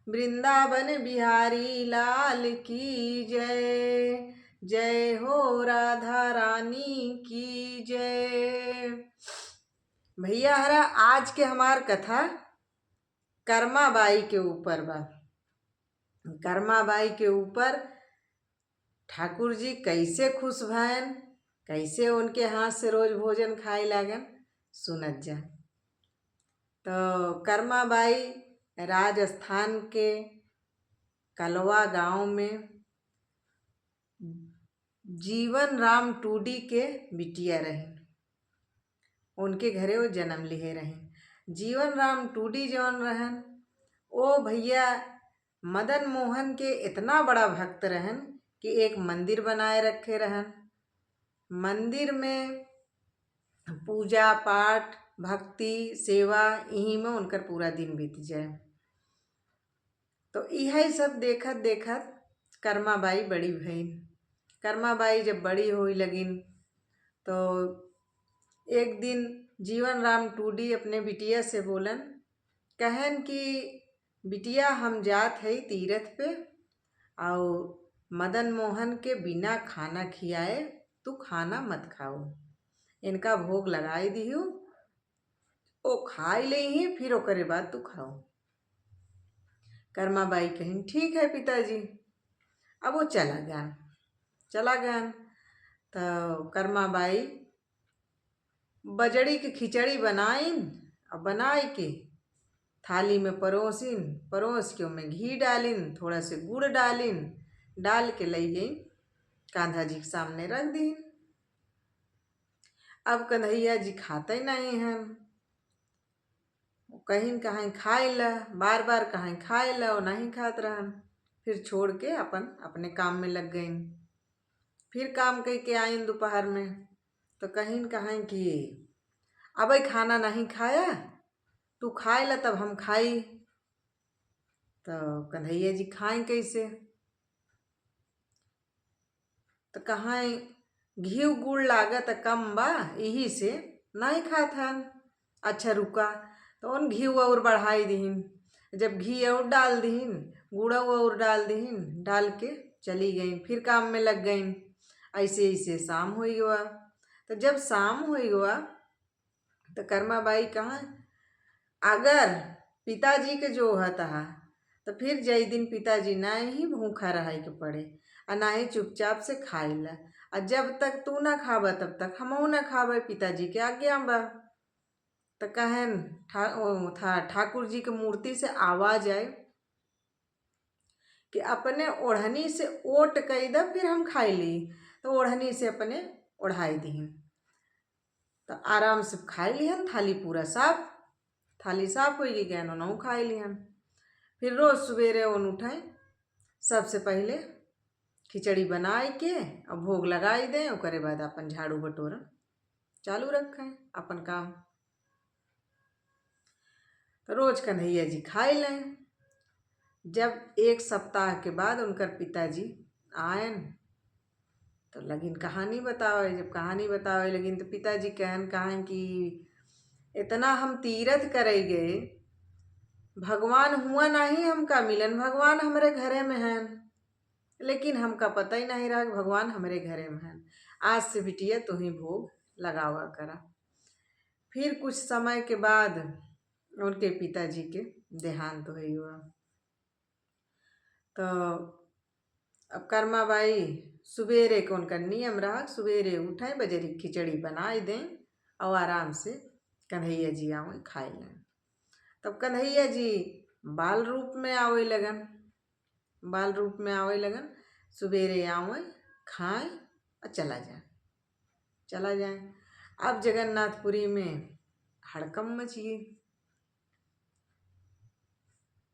वृंदावन बिहारी लाल की जय। जय हो राधा रानी की जय। भैया हरा आज के हमार कथा कर्माबाई के ऊपर बा। कर्माबाई के ऊपर ठाकुर जी कैसे खुश भैन, कैसे उनके हाथ से रोज भोजन खाए लागन, सुनत जा। तो कर्माबाई राजस्थान के कलवा गांव में जीवन राम टूडी के बिटिया रहे। उनके घरे वो जन्म लिए रहे। जीवन राम टूडी जौन रहन ओ भैया मदन मोहन के इतना बड़ा भक्त रहन कि एक मंदिर बनाए रखे रहन। मंदिर में पूजा पाठ भक्ति सेवा यहीं में उनकर पूरा दिन बीत जाए। तो यही सब देखत देखत कर्माबाई बड़ी भईन। कर्माबाई जब बड़ी होई लगिन तो एक दिन जीवन राम टूडी अपने बिटिया से बोलन, कहन कि बिटिया हम जात है तीरथ पे और मदन मोहन के बिना खाना खियाए तू खाना मत खाओ, इनका भोग लगाई दिहू, ओ खाई ले ही फिर ओकरे बाद तू खाओ। कर्माबाई कहिन ठीक है पिताजी। अब वो चला गया। तो कर्माबाई बजड़ी की खिचड़ी बनाइन और बनाई के थाली में परोस के उनमें घी डालिन, थोड़ा से गुड़ डालिन, डाल के लई गई कान्हा जी के सामने रख दी। अब कन्हैया जी खाते नहीं हैं, कहीं कहीं खाए ला, बार बार कहीं खाए ला, वो नहीं खात रहन। फिर छोड़ के अपने काम में लग गई। फिर काम करके आइन दोपहर में तो कहीं कहीं कि अब खाना नहीं खाया, तू खाए ला तब हम खाई। तो कन्हैया जी खाएं कैसे, तो कहाँ घी गुड़ लागत कम बा यही से नहीं खात हन। अच्छा रुका तो उन घी और बढ़ाई दीन। जब घी और डाल दीन गुड़ और डाल दीन, डाल के चली गई, फिर काम में लग गई। ऐसे ऐसे शाम हो गया। तो जब शाम हो गया तो कर्माबाई कहाँ, अगर पिताजी के जो होता है तो फिर जय दिन पिताजी ना ही भूखा रह के पड़े और ना ही चुपचाप से खाए ला, और जब तक तू ना खाबा तब तक हमहू ना खाबे, पिताजी के आज्ञा बा। तो कहन ठाकुर जी के मूर्ति से आवाज आए कि अपने ओढ़नी से ओट कई दा फिर हम खाई ली। तो ओढ़नी से अपने ओढ़ाई दीन तो आराम से खाई लिहन। थाली पूरा साफ, थाली साफ हो गया, उन्होंने खाई लिहन। फिर रोज सवेरे उन उठाएं, सबसे पहले खिचड़ी बनाए के और भोग लगाई दें, ओकरे बाद अपन झाड़ू बटोरा चालू रखें अपन काम। तो रोज कन्हैया जी खाए लें। जब एक सप्ताह के बाद उनकर पिताजी आयन तो लगिन कहानी बतावे। जब कहानी बतावे लगिन तो पिताजी कहें कि इतना हम तीरथ करे गए, भगवान हुआ नहीं हमका मिलन, भगवान हमारे घरे में हैं, लेकिन हमका पता ही नहीं रहा कि भगवान हमारे घरे में हैं। आज से बिटिया तू ही भोग लगावा करा। फिर कुछ समय के बाद उनके पिताजी के देहांत हुआ। तो अब कर्माबाई सवेरे को उनका नियम रहा, सवेरे उठे बजरी खिचड़ी बनाई दें और आराम से कन्हैया जी आवे खाए लें। तब कन्हैया जी बाल रूप में आवे लगन, बाल रूप में आवे लगन, सवेरे आवे खाएं और चला जाए। अब जगन्नाथपुरी में हड़कम मच गई।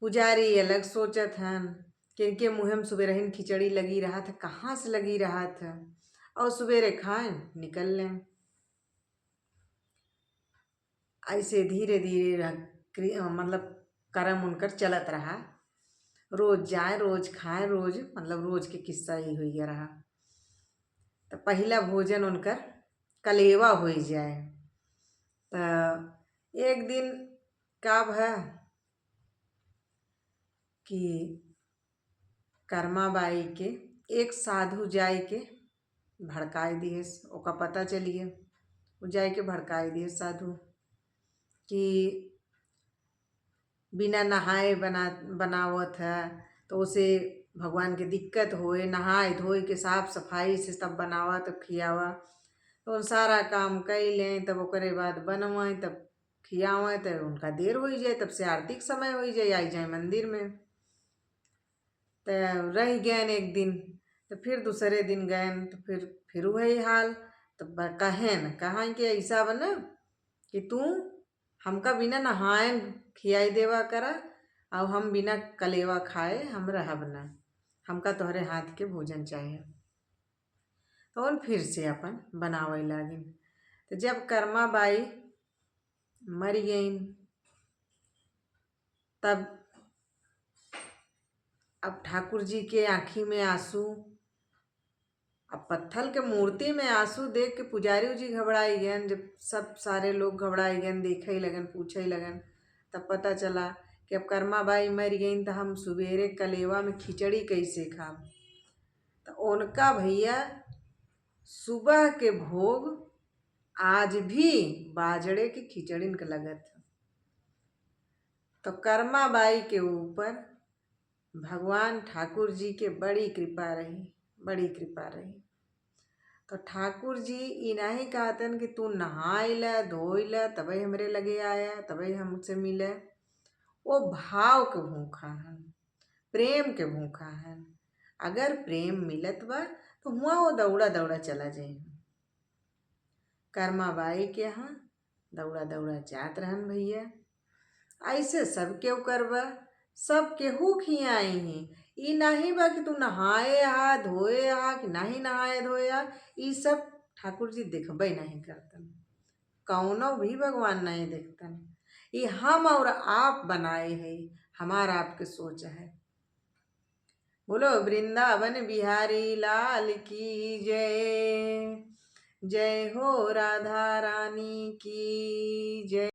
पुजारी अलग सोचत हन कि इनके मुँह में सुबह खिचड़ी लगी रहा था, कहाँ से लगी रहा था, और सवेरे खाएं निकल लें। ऐसे धीरे धीरे मतलब कर्म उनकर चलत रहा। रोज जाए रोज खाएं, रोज मतलब रोज के किस्सा ही हुई रहा। तो पहला भोजन उनकर कलेवा हो जाए। तो एक दिन का है कि कर्मा बाई के एक साधु जाय के भड़काए दिए, ओका पता चलिए वो जाय के भड़काए दिए साधु कि बिना नहाए बनावत है, तो उसे भगवान के दिक्कत होए, नहाए धोए के साफ सफाई से तब बनावा तब खियावा। तो सारा काम कई लें तब ओकरे बाद बनवाएं तब खियावें, तो उनका देर हो जाए, तब से आरती के समय हो जाए, आई जाए मंदिर में। तो रह गए एक दिन, तो फिर दूसरे दिन गए तो फिर वही हाल। तो कहें कि ऐसा बना कि तू हमका बिना नहाए खियाई देवा करा, और हम बिना कलेवा खाए हम रहब ना, हमका तोहरे हाथ के भोजन चाहिए। तो उन फिर से अपन बनावे लागिन। तो जब कर्मा बाई मर गईन, तब अब ठाकुर जी के आँखी में आंसू, अब पत्थर के मूर्ति में आंसू देख के पुजारी जी घबराई गए। जब सब सारे लोग घबराई गए, देखे लगन, पूछे लगन, तब पता चला कि अब कर्मा बाई मर गई तो हम सुबेरे कलेवा में खिचड़ी कैसे खाब। तो उनका भैया सुबह के भोग आज भी बाजड़े की खिचड़ी के लगत। तो कर्मा बाई के ऊपर भगवान ठाकुर जी के बड़ी कृपा रही, बड़ी कृपा रही। तो ठाकुर जी इनाही कहतन कि तू नहाई ल धोई ल तबे हमरे लगे आया, तबे हमसे मिले। वो भाव के भूखा है, प्रेम के भूखा है। अगर प्रेम मिलत बा तो हुआ वो दौड़ा दौड़ा चला जाए। कर्मा बाई के यहाँ दौड़ा दौड़ा जात रहन भैया। ऐसे सब केहू करबा, सब केहू खियाई ही। ई नहीं बा कि तू नहाए हा धोए हा कि नहीं नहाए धोए हा, ई सब ठाकुर जी देखबे नहीं करतन, कौनो भी भगवान नहीं देखतन। ये हम और आप बनाए है, हमारा आपके सोच है। बोलो वृंदावन बिहारी लाल की जय, जय हो राधा रानी की जय।